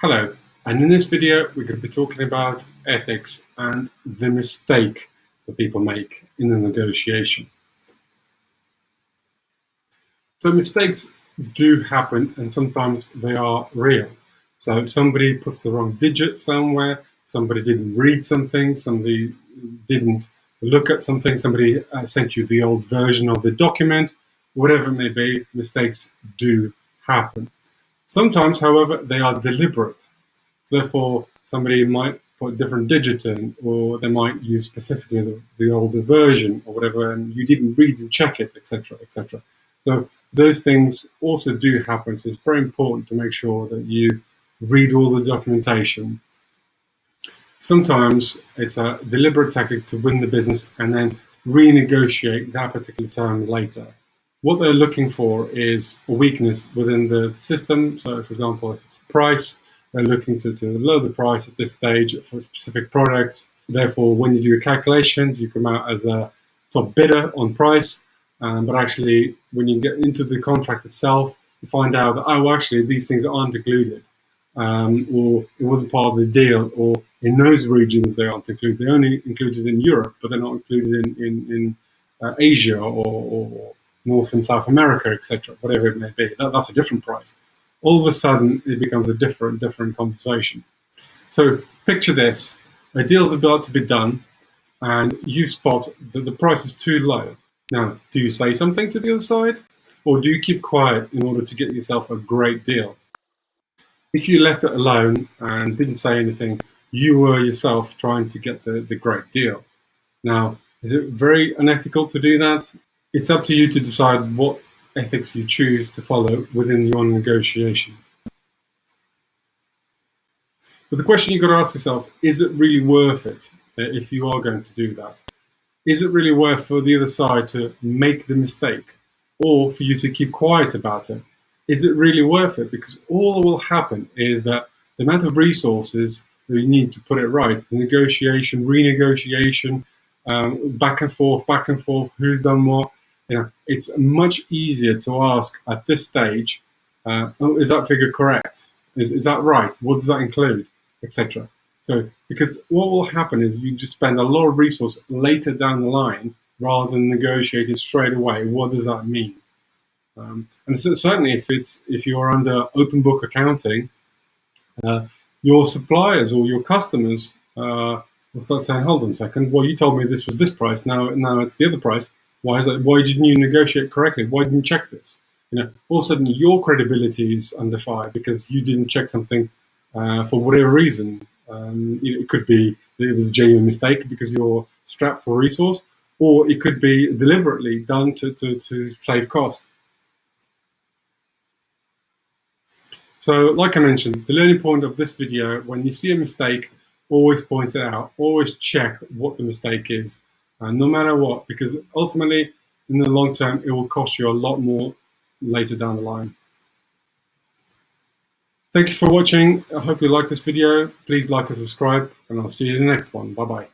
Hello, and in this video we're going to be talking about ethics and the mistake that people make in the negotiation. So mistakes do happen and sometimes they are real. So somebody puts the wrong digit somewhere, somebody didn't read something, somebody didn't look at something, somebody sent you the old version of the document, whatever it may be, mistakes do happen. Sometimes, however, they are deliberate. So therefore, somebody might put a different digit in, or they might use specifically the older version or whatever, and you didn't read and check it, etc., etc. So those things also do happen. So it's very important to make sure that you read all the documentation. Sometimes it's a deliberate tactic to win the business and then renegotiate that particular term later. What they're looking for is a weakness within the system. So, for example, if it's the price, they're looking to lower the price at this stage for specific products. Therefore, when you do your calculations, you come out as a top bidder on price. But actually, when you get into the contract itself, you find out that, oh, actually, these things aren't included. Or it wasn't part of the deal, or in those regions they aren't included. They're only included in Europe, but they're not included in Asia or North and South America, etc., whatever it may be. That's a different price. All of a sudden, it becomes a different conversation. So picture this. A deal's about to be done, and you spot that the price is too low. Now, do you say something to the other side, or do you keep quiet in order to get yourself a great deal? If you left it alone and didn't say anything, you were yourself trying to get the great deal. Now, is it very unethical to do that? It's up to you to decide what ethics you choose to follow within your negotiation. But the question you've got to ask yourself, is it really worth it if you are going to do that? Is it really worth for the other side to make the mistake or for you to keep quiet about it? Is it really worth it? Because all that will happen is that the amount of resources that you need to put it right, the negotiation, renegotiation, back and forth, who's done what, it's much easier to ask at this stage, oh, is that figure correct? Is that right? What does that include? Etc. So, because what will happen is you just spend a lot of resource later down the line rather than negotiating straight away. What does that mean? And so certainly if you're under open book accounting, your suppliers or your customers will start saying, hold on a second, well, you told me this was this price, now it's the other price. Why is that? Why didn't you negotiate correctly? Why didn't you check this? All of a sudden your credibility is under fire because you didn't check something for whatever reason. It could be that it was a genuine mistake because you're strapped for resource, or it could be deliberately done to save cost. So, like I mentioned, the learning point of this video, when you see a mistake, always point it out. Always check what the mistake is, no matter what, because ultimately, in the long term, it will cost you a lot more later down the line. Thank you for watching. I hope you liked this video. Please like and subscribe, and I'll see you in the next one. Bye-bye.